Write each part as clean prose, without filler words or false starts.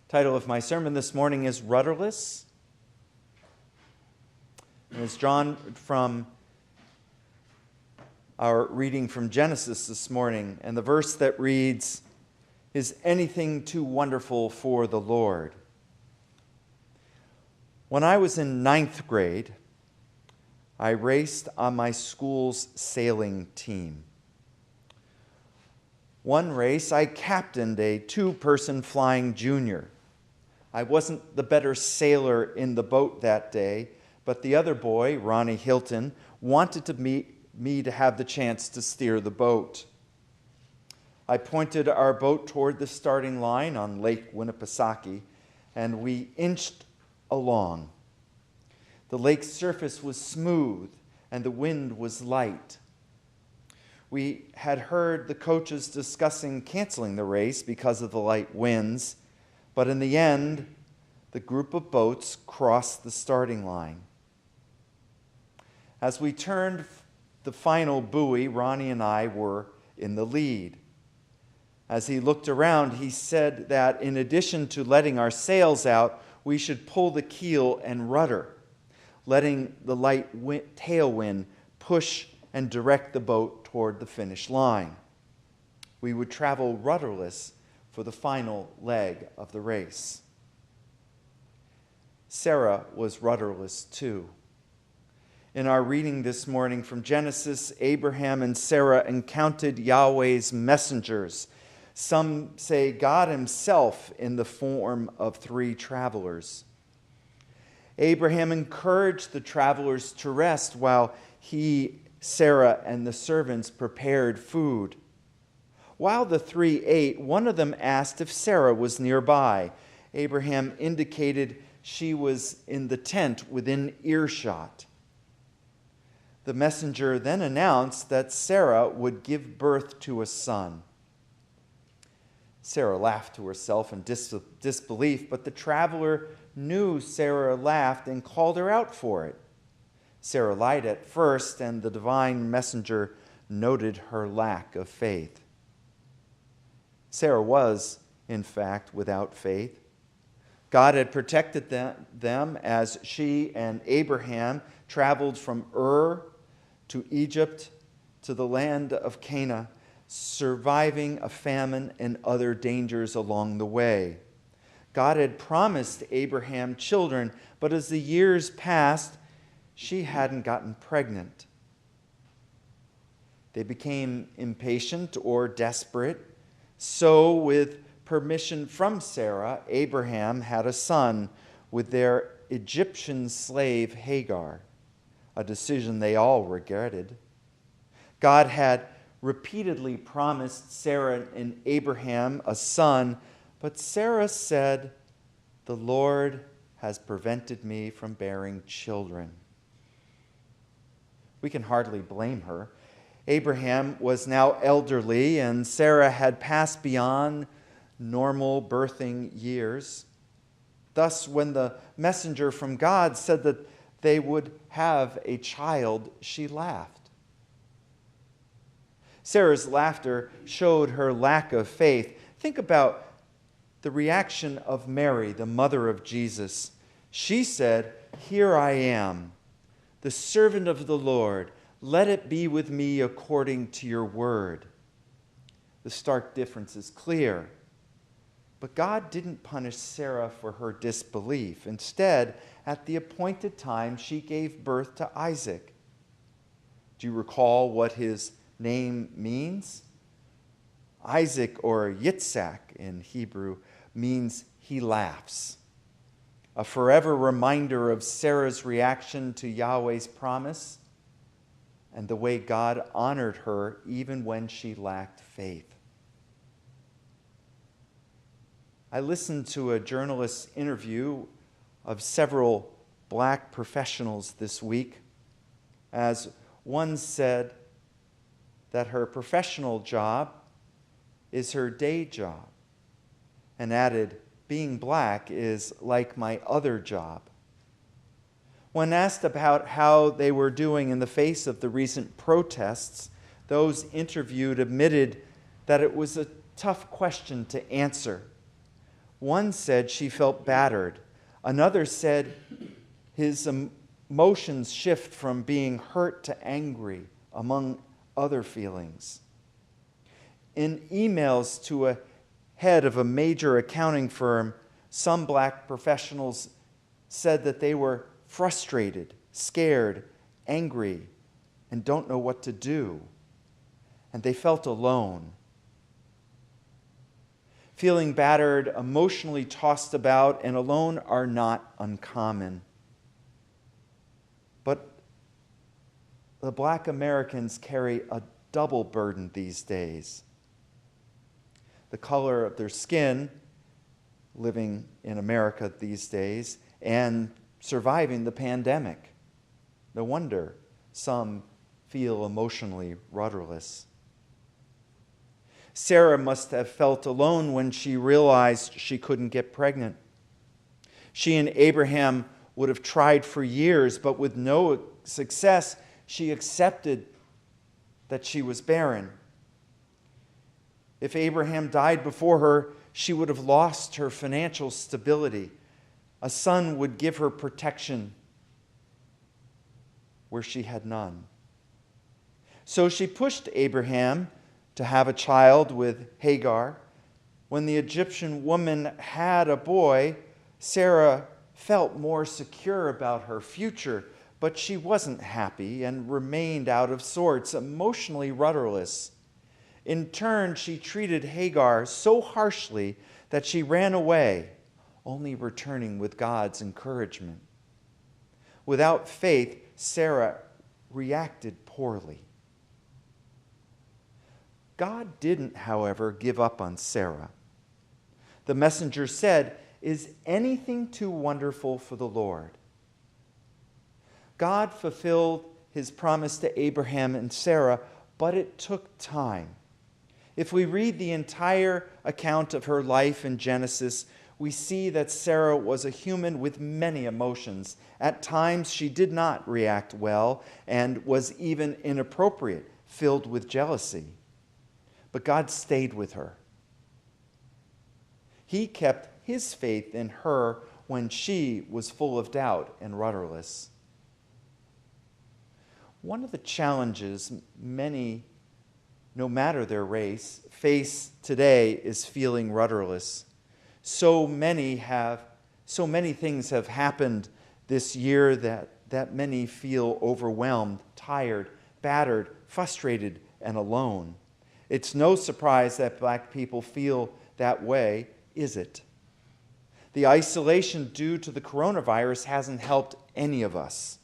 Title of my sermon this morning is Rudderless. And it's drawn from our reading from Genesis this morning, and the verse that reads, "Is anything too wonderful for the Lord?" When I was in 9th grade, I raced on my school's sailing team. One race, I captained a 2-person flying junior. I wasn't the better sailor in the boat that day, but the other boy, Ronnie Hilton, wanted me to have the chance to steer the boat. I pointed our boat toward the starting line on Lake Winnipesaukee, and we inched along. The lake's surface was smooth, and the wind was light. We had heard the coaches discussing canceling the race because of the light winds, but in the end, the group of boats crossed the starting line. As we turned the final buoy, Ronnie and I were in the lead. As he looked around, he said that in addition to letting our sails out, we should pull the keel and rudder, letting the light tailwind push and direct the boat toward the finish line. We would travel rudderless for the final leg of the race. Sarah was rudderless too. In our reading this morning from Genesis, Abraham and Sarah encountered Yahweh's messengers. Some say God himself in the form of 3 travelers. Abraham encouraged the travelers to rest while he, Sarah, and the servants prepared food. While the 3 ate, one of them asked if Sarah was nearby. Abraham indicated she was in the tent within earshot. The messenger then announced that Sarah would give birth to a son. Sarah laughed to herself in disbelief, but the traveler knew Sarah laughed and called her out for it. Sarah lied at first, and the divine messenger noted her lack of faith. Sarah was, in fact, without faith. God had protected them as she and Abraham traveled from Ur to Egypt to the land of Canaan, surviving a famine and other dangers along the way. God had promised Abraham children, but as the years passed, she hadn't gotten pregnant. They became impatient or desperate. So, with permission from Sarah, Abraham had a son with their Egyptian slave Hagar, a decision they all regretted. God had repeatedly promised Sarah and Abraham a son, but Sarah said, "The Lord has prevented me from bearing children." We can hardly blame her. Abraham was now elderly, and Sarah had passed beyond normal birthing years. Thus, when the messenger from God said that they would have a child, she laughed. Sarah's laughter showed her lack of faith. Think about the reaction of Mary, the mother of Jesus. She said, "Here I am, the servant of the Lord. Let it be with me according to your word." The stark difference is clear. But God didn't punish Sarah for her disbelief. Instead, at the appointed time, she gave birth to Isaac. Do you recall what his name means? Isaac, or Yitzhak in Hebrew, means he laughs. A forever reminder of Sarah's reaction to Yahweh's promise and the way God honored her even when she lacked faith. I listened to a journalist's interview of several black professionals this week, as one said that her professional job is her day job, and added, "Being black is like my other job." When asked about how they were doing in the face of the recent protests, those interviewed admitted that it was a tough question to answer. One said she felt battered. Another said his emotions shift from being hurt to angry, among other feelings. In emails to a head of a major accounting firm, some black professionals said that they were frustrated, scared, angry, and don't know what to do. And they felt alone. Feeling battered, emotionally tossed about, and alone are not uncommon. But the black Americans carry a double burden these days. The color of their skin, living in America these days, and surviving the pandemic. No wonder some feel emotionally rudderless. Sarah must have felt alone when she realized she couldn't get pregnant. She and Abraham would have tried for years, but with no success, she accepted that she was barren. If Abraham died before her, she would have lost her financial stability. A son would give her protection where she had none. So she pushed Abraham to have a child with Hagar. When the Egyptian woman had a boy, Sarah felt more secure about her future, but she wasn't happy and remained out of sorts, emotionally rudderless. In turn, she treated Hagar so harshly that she ran away, only returning with God's encouragement. Without faith, Sarah reacted poorly. God didn't, however, give up on Sarah. The messenger said, "Is anything too wonderful for the Lord?" God fulfilled his promise to Abraham and Sarah, but it took time. If we read the entire account of her life in Genesis, we see that Sarah was a human with many emotions. At times, she did not react well and was even inappropriate, filled with jealousy. But God stayed with her. He kept his faith in her when she was full of doubt and rudderless. One of the challenges many, no matter their race, face today is feeling rudderless. So many things have happened this year that many feel overwhelmed, tired, battered, frustrated, and alone. It's no surprise that black people feel that way, is it? The isolation due to the coronavirus hasn't helped any of us.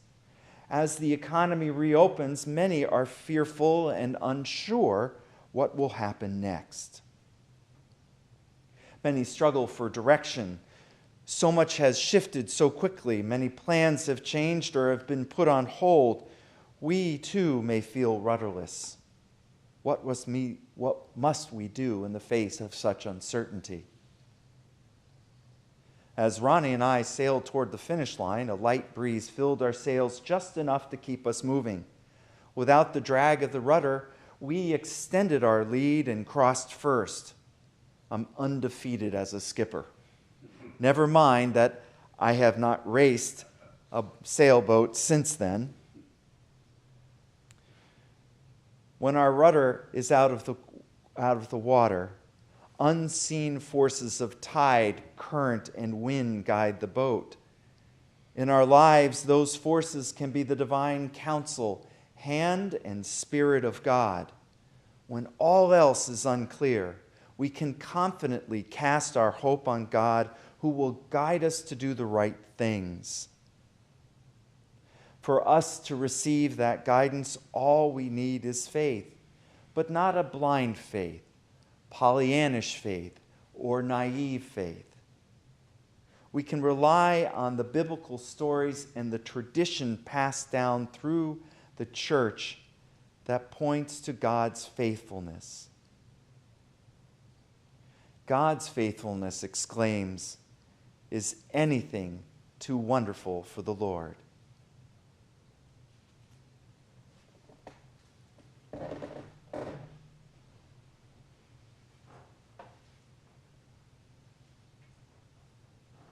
As the economy reopens, many are fearful and unsure what will happen next. Many struggle for direction. So much has shifted so quickly. Many plans have changed or have been put on hold. We, too, may feel rudderless. What must we do in the face of such uncertainty? As Ronnie and I sailed toward the finish line, a light breeze filled our sails just enough to keep us moving. Without the drag of the rudder, we extended our lead and crossed first. I'm undefeated as a skipper. Never mind that I have not raced a sailboat since then. When our rudder is out of the water, unseen forces of tide, current, and wind guide the boat. In our lives, those forces can be the divine counsel, hand and spirit of God. When all else is unclear, we can confidently cast our hope on God, who will guide us to do the right things. For us to receive that guidance, all we need is faith, but not a blind faith, Pollyannish faith, or naive faith. We can rely on the biblical stories and the tradition passed down through the church that points to God's faithfulness. God's faithfulness exclaims, "Is anything too wonderful for the Lord?"